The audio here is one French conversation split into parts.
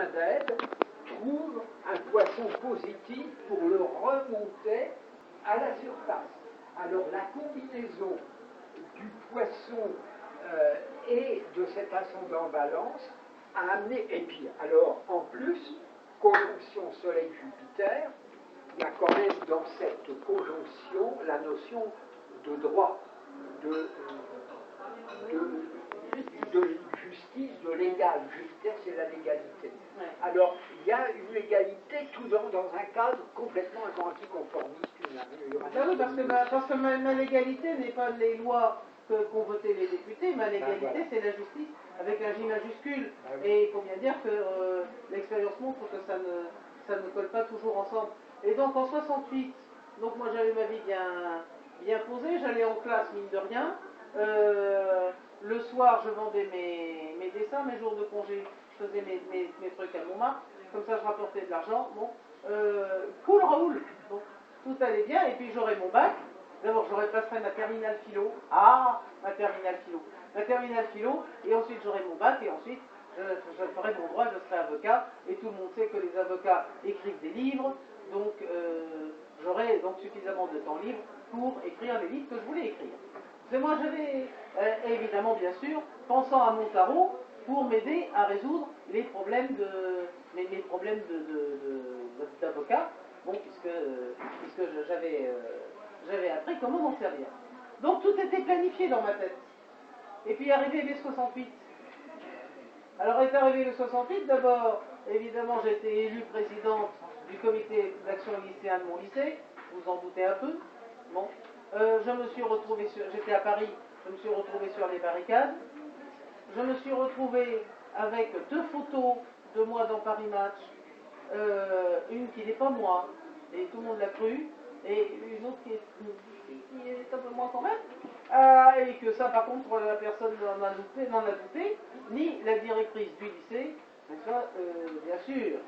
d'aide trouve un poisson positif pour le remonter à la surface. Alors la combinaison du poisson et de cet ascendant balance a amené, et puis alors en plus, conjonction Soleil-Jupiter, il y a quand même dans cette conjonction la notion de droit, de justice, de légal. Jupiter, c'est la légalité. Ouais. Alors, il y a une légalité tout dans un cadre complètement anticonformiste. Oui, parce que ma légalité n'est pas les lois qu'ont votées les députés, ma légalité, voilà, c'est la justice avec un J majuscule. Et il faut bien dire que l'expérience montre que ça ne colle pas toujours ensemble. Et donc en 68, donc moi j'avais ma vie bien posée, j'allais en classe mine de rien. Le soir, je vendais mes dessins, mes jours de congé, je faisais mes trucs à Montmartre, comme ça je rapportais de l'argent. Bon, cool Raoul. Bon, tout allait bien, et puis j'aurais mon bac. D'abord, je repasserai ma terminale philo. Ah, ma terminale philo. Ma terminale philo, et ensuite j'aurai mon bac, et ensuite je ferai mon droit, je serai avocat, et tout le monde sait que les avocats écrivent des livres, donc j'aurai donc suffisamment de temps libre pour écrire les livres que je voulais écrire. Et moi j'avais, évidemment bien sûr, pensant à mon tarot, pour m'aider à résoudre les problèmes mes problèmes d'avocat, bon, puisque j'avais appris comment m'en servir. Donc tout était planifié dans ma tête. Et puis arrivé mai 68. Alors est arrivé le 68, d'abord, évidemment, j'ai été élue présidente du comité d'action lycéen de mon lycée, vous en doutez un peu. Bon. Je me suis retrouvée j'étais à Paris, je me suis retrouvée sur les barricades. Je me suis retrouvée avec 2 photos de moi dans Paris Match, une qui n'est pas moi, et tout le monde l'a cru, et une autre qui est un peu moins quand même, et que ça par contre la personne n'en a douté, ni la directrice du lycée, mais ça, bien sûr,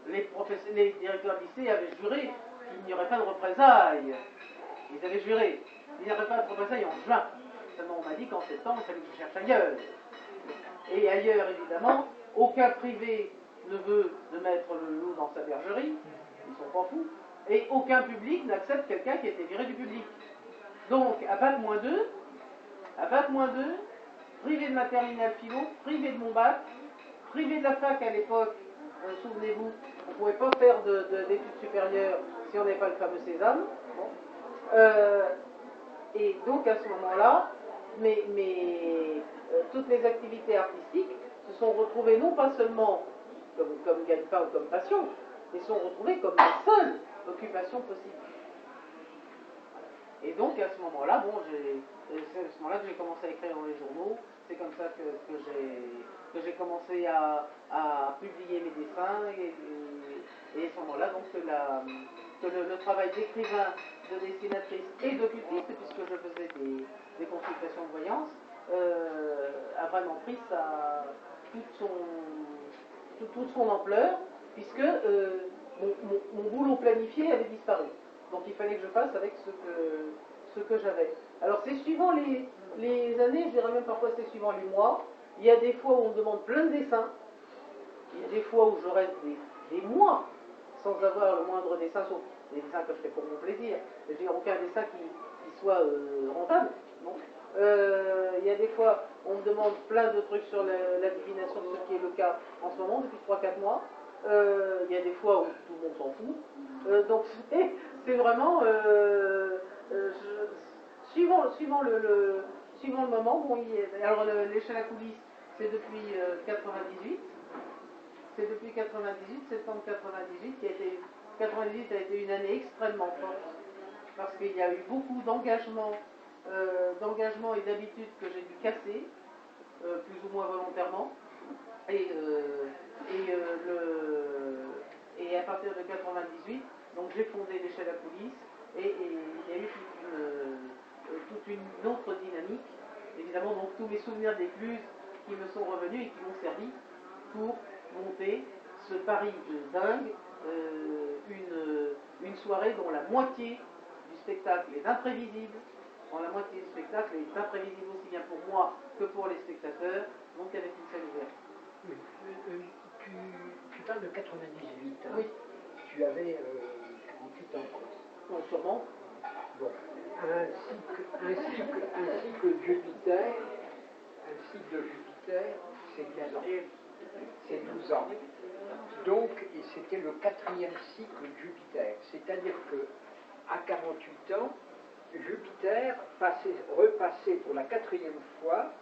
les directeurs du lycée avaient juré qu'il n'y aurait pas de représailles. Ils avaient juré qu'il n'y aurait pas de représailles en juin. Seulement on m'a dit qu'en septembre, il fallait que je cherche ailleurs. Et ailleurs, évidemment, aucun privé ne veut de mettre le loup dans sa bergerie, ils sont pas fous, et aucun public n'accepte quelqu'un qui a été viré du public. Donc, à Bac-2, privé de ma terminale philo, privé de mon bac, privé de la fac à l'époque, souvenez-vous, on ne pouvait pas faire d'études supérieures si on n'avait pas le fameux sésame. Bon. Et donc, à ce moment-là, toutes les activités artistiques se sont retrouvées non pas seulement comme gagne-pain ou comme passion, mais sont retrouvées comme la seule occupation possible. Et donc à ce moment-là, bon, c'est à ce moment-là que j'ai commencé à écrire dans les journaux, c'est comme ça que j'ai commencé à publier mes dessins, et à ce moment-là, donc que le travail d'écrivain, de dessinatrice et d'occultiste, puisque je faisais des consultations de voyance, a vraiment pris toute son ampleur, puisque mon boulot planifié avait disparu. Donc il fallait que je fasse avec ce que j'avais. Alors c'est suivant les années, je dirais même parfois c'est suivant les mois. Il y a des fois où on me demande plein de dessins. Il y a des fois où je reste des mois sans avoir le moindre dessin, sauf des dessins que je fais pour mon plaisir. Je n'ai aucun dessin qui soit rentable. Bon. Il y a des fois, on me demande plein de trucs sur la divination, de ce qui est le cas en ce moment, depuis 3-4 mois. Il y a des fois où tout le monde s'en fout. Donc c'est vraiment suivant le moment. Bon, alors l'échelle à coulisses, c'est depuis 98. C'est depuis 98, septembre 98, 98 a été une année extrêmement forte, parce qu'il y a eu beaucoup d'engagement et d'habitudes que j'ai dû casser, plus ou moins volontairement. Et à partir de 98, donc j'ai fondé l'échelle à coulisses, et il y a eu toute une autre dynamique. Évidemment, donc tous mes souvenirs d'écluse qui me sont revenus et qui m'ont servi pour monter ce pari de dingue, une soirée dont la moitié du spectacle est imprévisible, dont la moitié du spectacle est imprévisible aussi bien pour moi que pour les spectateurs, donc avec une salle ouverte. Oui. Tu fin de 98. Hein. Oui. Tu avais 48 ans. Bon, sûrement. Bon. Un cycle de Jupiter, c'est 15 ans. C'est 12 ans. Donc, c'était le 4e cycle de Jupiter. C'est-à-dire que à 48 ans, Jupiter repassait pour la 4e fois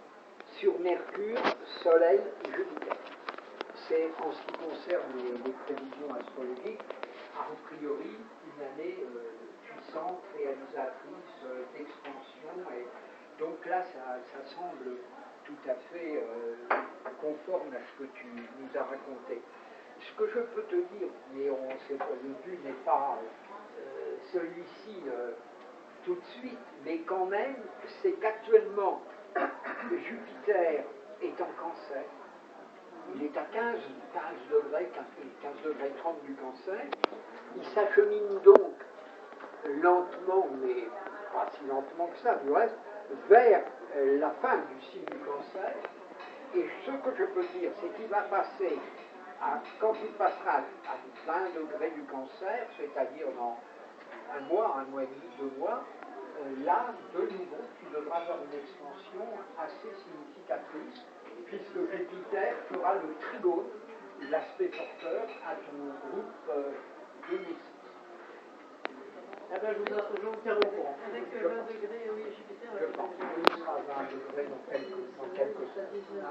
sur Mercure, Soleil, Jupiter. C'est en ce qui concerne les prévisions astrologiques, a priori une année puissante, réalisatrice d'expansion. Et donc là, ça semble tout à fait conforme à ce que tu nous as raconté. Ce que je peux te dire, mais le but n'est pas celui-ci tout de suite, mais quand même, c'est qu'actuellement, Jupiter est en Cancer. Il est à 15 degrés 30 du Cancer. Il s'achemine donc lentement, mais pas si lentement que ça, du reste, vers la fin du signe du Cancer. Et ce que je peux dire, c'est qu'il va passer, quand il passera à 20 degrés du Cancer, c'est-à-dire dans un mois et demi, 2 mois, là, de nouveau, tu devras avoir une expansion assez significatrice, puisque Jupiter fera le trigone, l'aspect porteur, à ton groupe de naissance. Ah ben, je vous tiens au courant. Avec 20 degrés, oui, Jupiter. Je pense qu'il sera à 20 degrés dans quelques semaines.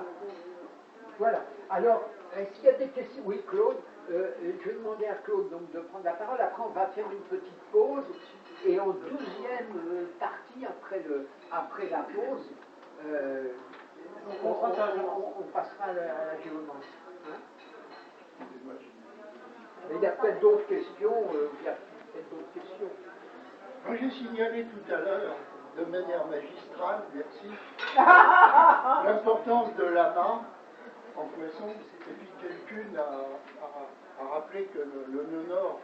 Voilà. Alors, est-ce qu'il y a des questions? Oui, Claude. Je vais demander à Claude donc, de prendre la parole. Après, on va faire une petite pause. Et en 12e partie, après la pause, on passera à la géomancie. Hein? Mais il y a peut-être d'autres questions. Moi, j'ai signalé tout à l'heure, de manière magistrale, merci, l'importance de l'amas en poisson, et puis quelqu'un a rappelé que le nœud nord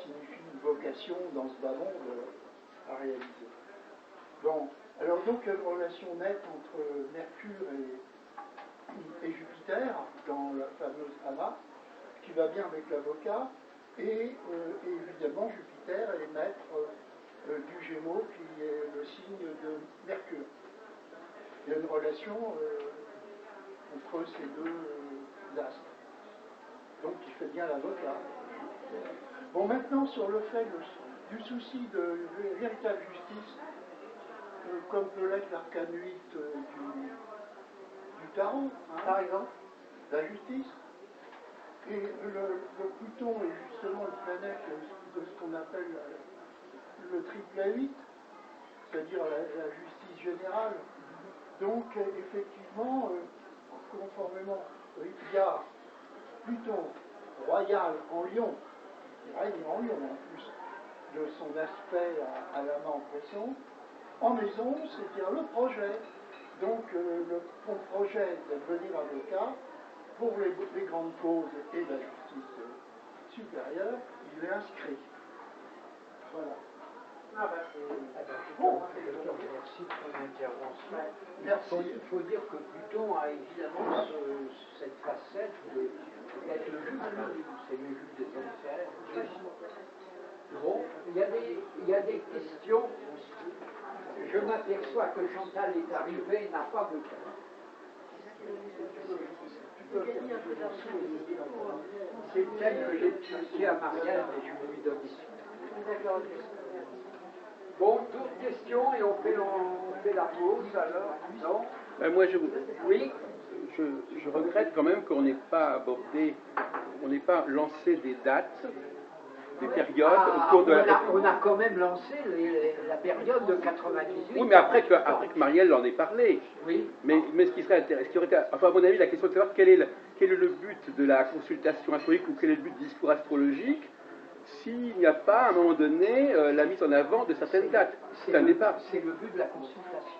signifie une vocation dans ce bas monde à réaliser. Bon, alors donc il y a une relation nette entre Mercure et Jupiter dans la fameuse amas, qui va bien avec l'avocat, et évidemment Jupiter est maître du Gémeaux, qui est le signe de Mercure. Il y a une relation entre ces deux astres. Donc il fait bien l'avocat. Bon, maintenant sur le fait du souci de véritable justice, comme peut l'être l'arcane 8 du tarot, hein, Par exemple, la justice. Et le Pluton est justement une planète de ce qu'on appelle le triple 8, c'est-à-dire la justice générale. Donc, effectivement, conformément, il y a Pluton royal en Lion, il règne en Lion en plus de son aspect à la main en Poisson, en maison, c'est-à-dire le projet. Donc, mon projet de devenir avocat, pour les grandes causes et la justice supérieure, il est inscrit. Voilà. ah ben, Je te remercie de ton intervention. Merci. Il faut dire que Pluton a évidemment cette facette d'être le juge. C'est le juge des affaires. Bon, il y a des questions. Je m'aperçois que Chantal est arrivée, n'a pas de temps. C'est elle que j'ai piqué à Marielle et je lui donne ici. d'accord. Bon, d'autres questions et on fait la pause alors? Non? Moi, Oui? je regrette quand même qu'on n'ait pas abordé, on n'ait pas lancé des dates, des périodes au cours de on a quand même lancé la période de 98. Oui, mais après que Marielle en ait parlé. Oui. Mais ce qui serait intéressant, enfin à mon avis, la question de savoir quel est le but de la consultation astrologique ou quel est le but du discours astrologique, s'il n'y a pas à un moment donné la mise en avant de certaines dates. C'est un départ. C'est le but de la consultation.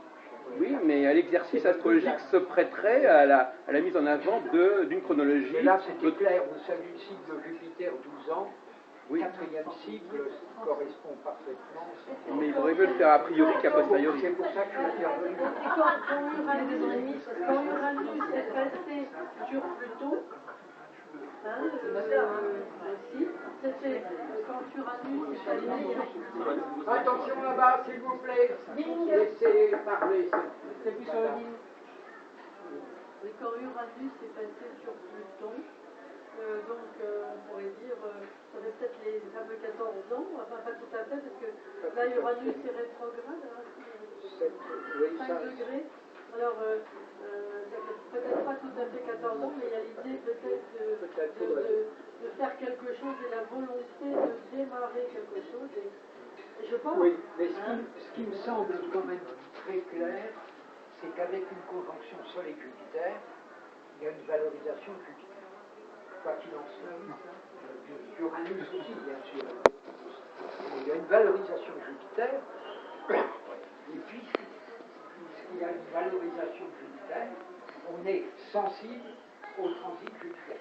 Oui, mais l'exercice astrologique se prêterait à la mise en avant d'une chronologie. Mais là, c'était clair. Vous savez, le cycle de Jupiter, 12 ans. Oui. 4e cycle correspond parfaitement. Mais il vaudrait mieux le faire a priori qu'a posteriori. C'est pour ça que je suis intervenu. Et quand il y aura eu cette passée sur Pluton, aussi. C'était quand Uranus est allé. Attention là-bas, s'il vous plaît. Laissez parler. C'est plus sur le ligne. Et quand Uranus est passé sur Pluton, donc on pourrait dire, ça fait peut-être les fameux 14 ans, enfin pas tout à fait, parce que là Uranus est rétrograde, hein, 5 degrés. Alors, ça fait peut-être pas tout à fait 14 ans, mais il y a l'idée peut-être de faire quelque chose et la volonté de démarrer quelque chose. Et je pense. Oui, mais ce qui me semble quand même très clair, c'est qu'avec une conjonction Soleil-Jupiter, il y a une valorisation de Jupiter. Quoi qu'il en soit, Uranus aussi, bien sûr. Il y a une valorisation de Jupiter, et puis, puisqu'il y a une valorisation de Jupiter, on est sensible au transit Jupiter.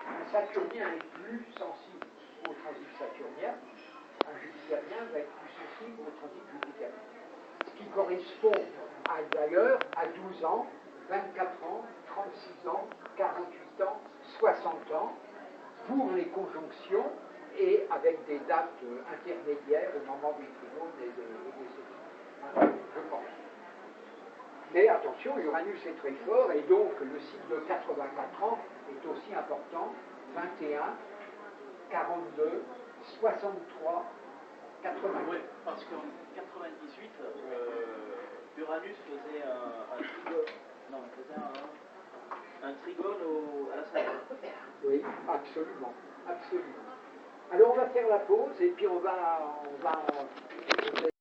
Un Saturnien est plus sensible au transit saturnien, un Jupitérien va être plus sensible au transit jupitérien. Ce qui correspond d'ailleurs à 12 ans, 24 ans, 36 ans, 48 ans, 60 ans, pour les conjonctions et avec des dates intermédiaires au moment des trigones et des séquences. Je pense. Mais attention, Uranus est très fort et donc le cycle de 84 ans est aussi important. 21, 42, 63, 80. Oui, parce qu'en 98, Uranus faisait un trigone. Non, il faisait un trigone à la Saturne. Oui, absolument, absolument. Alors on va faire la pause et puis on va